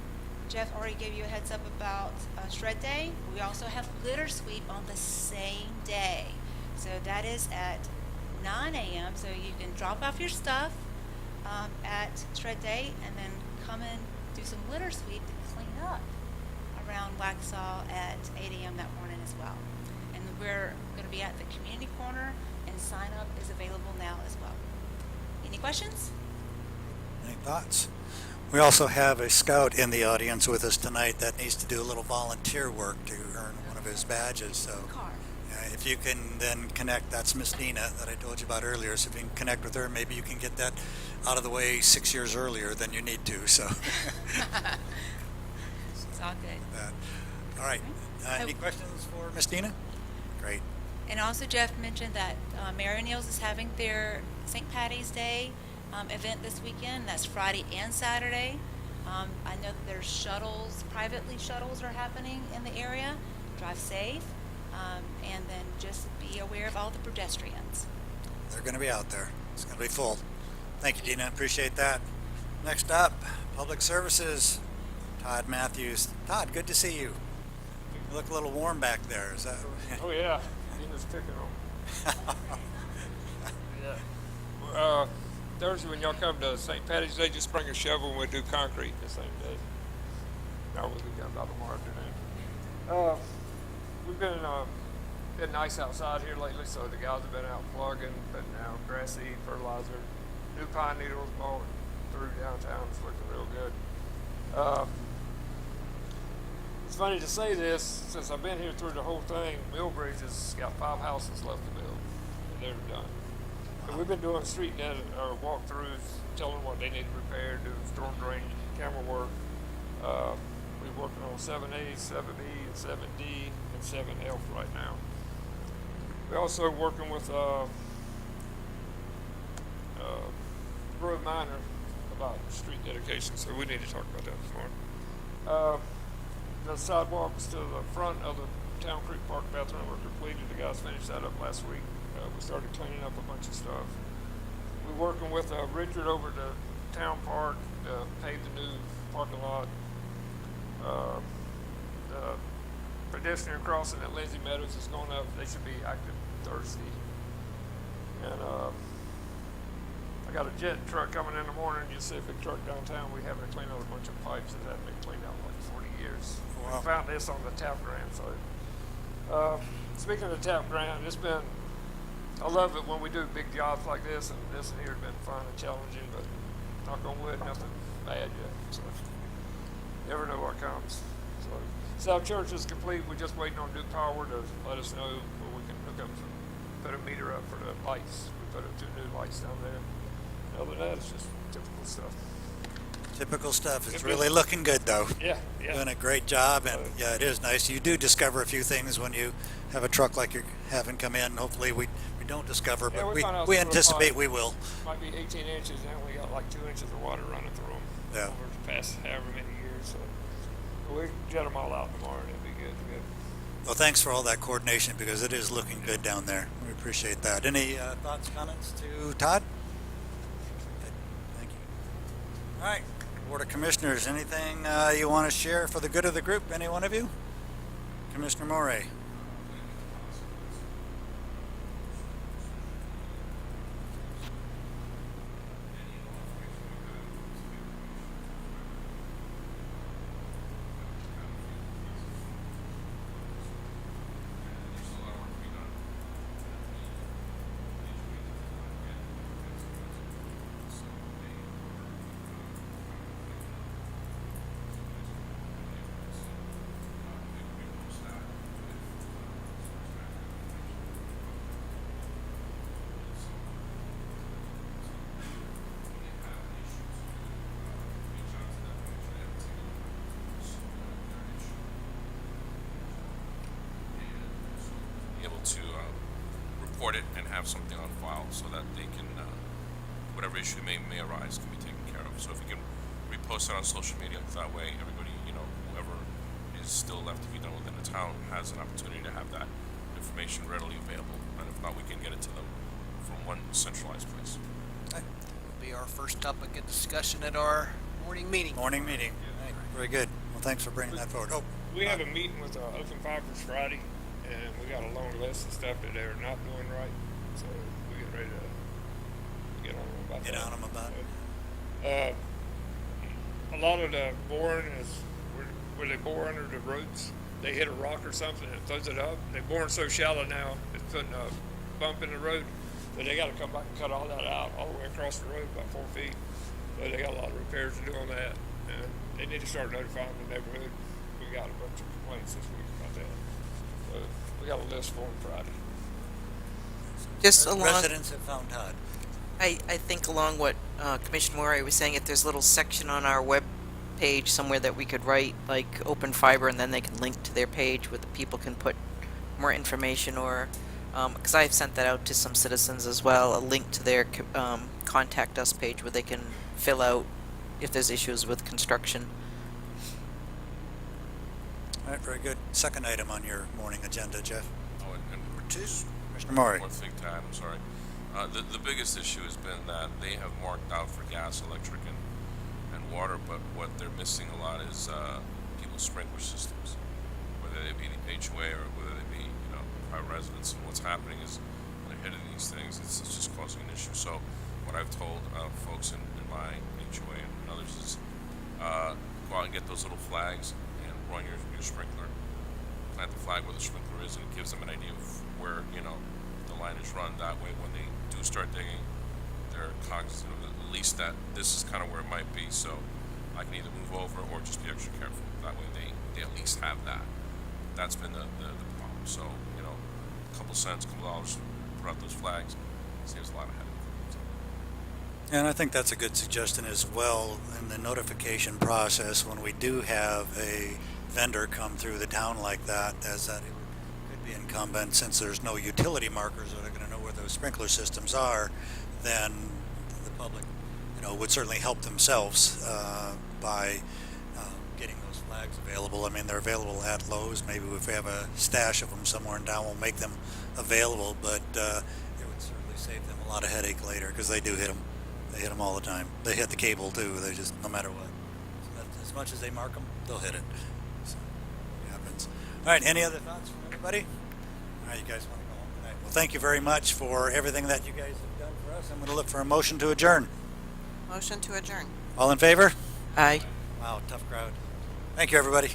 Jeff already gave you a heads up about Shred Day. We also have litter sweep on the same day. So that is at 9 a.m. so you can drop off your stuff at Shred Day and then come and do some litter sweep to clean up around Waxhaw at 8 a.m. that morning as well. And we're going to be at the community corner, and sign up is available now as well. Any questions? Any thoughts? We also have a scout in the audience with us tonight that needs to do a little volunteer work to earn one of his badges. So if you can then connect, that's Miss Nina that I told you about earlier. So if you can connect with her, maybe you can get that out of the way 6 years earlier than you need to. So It's all good. All right. Any questions for Miss Nina? Great. And also Jeff mentioned that Mary O'Neill's is having their St. Patty's Day event this weekend. That's Friday and Saturday. I know that there's shuttles, privately shuttles are happening in the area. Drive safe. And then just be aware of all the pedestrians. They're going to be out there. It's going to be full. Thank you, Dina. Appreciate that. Next up, Public Services, Todd Matthews. Todd, good to see you. You look a little warm back there. Is that? Oh yeah, Dina's picking on. Yeah. Thursday when y'all come to St. Patty's Day, just bring a shovel and we'll do concrete the same day. No, we'll be done by tomorrow afternoon. We've been nice outside here lately, so the guys have been out plugging, putting out grass seed, fertilizer, new pine needles mowing through downtown. It's looking real good. It's funny to say this, since I've been here through the whole thing, Millbridge has got 5 houses left to build, and they're done. But we've been doing street or walkthroughs, telling them what they need repaired, doing storm drain, camera work. We're working on 7A, 7B, and 7D, and 7F right now. We're also working with Road Minor about street dedication, so we need to talk about that this morning. The sidewalks to the front of the Town Creek Park bathroom were completed. The guys finished that up last week. We started cleaning up a bunch of stuff. We're working with Richard over to Town Park to pave the new parking lot. The pedestrian crossing at Lindsay Meadows is going up. They should be active Thursday. And I got a jet truck coming in the morning, Pacific truck downtown. We having to clean out a bunch of pipes that haven't been cleaned out in like 40 years. Wow. We found this on the TAP grant. So speaking of the TAP grant, I love it when we do big jobs like this, and this here has been fun and challenging, but knock on wood, nothing bad yet. So never know what comes. So South Church is complete. We're just waiting on Duke Power to let us know where we can hook up put a meter up for the lights. We put up 2 new lights down there. Other than that, it's just typical stuff. Typical stuff. It's It really is. looking good, though. Yeah, yeah. Doing a great job, and yeah, it is nice. You do discover a few things when you have a truck like you're having come in. Hopefully, we don't discover, Yeah, but we found out we some of the anticipate pipe we will. Might be 18 inches, and we got like 2 inches of water running through them Yeah. over the past however many years. So we jet them all out tomorrow, and it'll be good. Well, thanks for all that coordination because it is looking good down there. We appreciate that. Any thoughts, comments to Todd? Okay, thank you. All right, Board of Commissioners, anything you want to share for the good of the group? Any one of you? Commissioner Morey. able to report it and have something on file so that they can, whatever issue may arise can be taken care of. So if you can repost it on social media, that way everybody, whoever is still left to be done within the town has an opportunity to have that information readily available. And if not, we can get it to them from one centralized place. Will be our first topic of discussion at our morning meeting. Morning meeting. All right, very good. Well, thanks for bringing that forward. Oh, We have a meeting with Open Fibers Friday, and we got a long list of stuff that they're not doing right. So we get ready to get on them about get that. on them about it. A lot of the boring is where they bore under the roots. They hit a rock or something and it throws it up. They're boring so shallow now, it's putting a bump in the road. So they got to come back and cut all that out all the way across the road about 4 feet. So they got a lot of repairs to do on that. And they need to start notifying the neighborhood. We got a bunch of complaints this week about that. So we got a list for them Friday. Just along, Residents have found Todd. I think along what Commissioner Murray was saying, if there's a little section on our web page somewhere that we could write, like open fiber, and then they can link to their page where the people can put more information, or because I've sent that out to some citizens as well, a link to their contact us page where they can fill out if there's issues with construction. All right, very good. Second item on your morning agenda, Jeff. Oh, and Commissioner Murray. one thing to add, I'm sorry. The biggest issue has been that they have marked out for gas, electric, and water, but what they're missing a lot is people's sprinkler systems, whether they be the HOA or whether they be private residents. And what's happening is when they're hitting these things, it's just causing an issue. So what I've told folks in my HOA and others is go out and get those little flags and run your sprinkler. Plant the flag where the sprinkler is, and it gives them an idea of where the line is run. That way, when they do start digging, they're cognizant of at least that this is kind of where it might be. So I can either move over or just be extra careful. That way, they at least have that. That's been the problem. So a couple cents, couple dollars, put out those flags, saves a lot of headache. And I think that's a good suggestion as well in the notification process when we do have a vendor come through the town like that, as that it could be incumbent, since there's no utility markers that are going to know where those sprinkler systems are, then the public, would certainly help themselves by getting those flags available. I mean, they're available at Lowe's. Maybe if we have a stash of them somewhere in town, we'll make them available, but it would certainly save them a lot of headache later, because they do hit them. They hit them all the time. They hit the cable too. They just, no matter what. So as much as they mark them, they'll hit it. So it happens. All right. Any other thoughts from anybody? All right. You guys want to go home tonight? Well, thank you very much for everything that you guys have done for us. I'm going to look for a motion to adjourn. Motion to adjourn. All in favor? Aye. Wow, tough crowd. Thank you, everybody.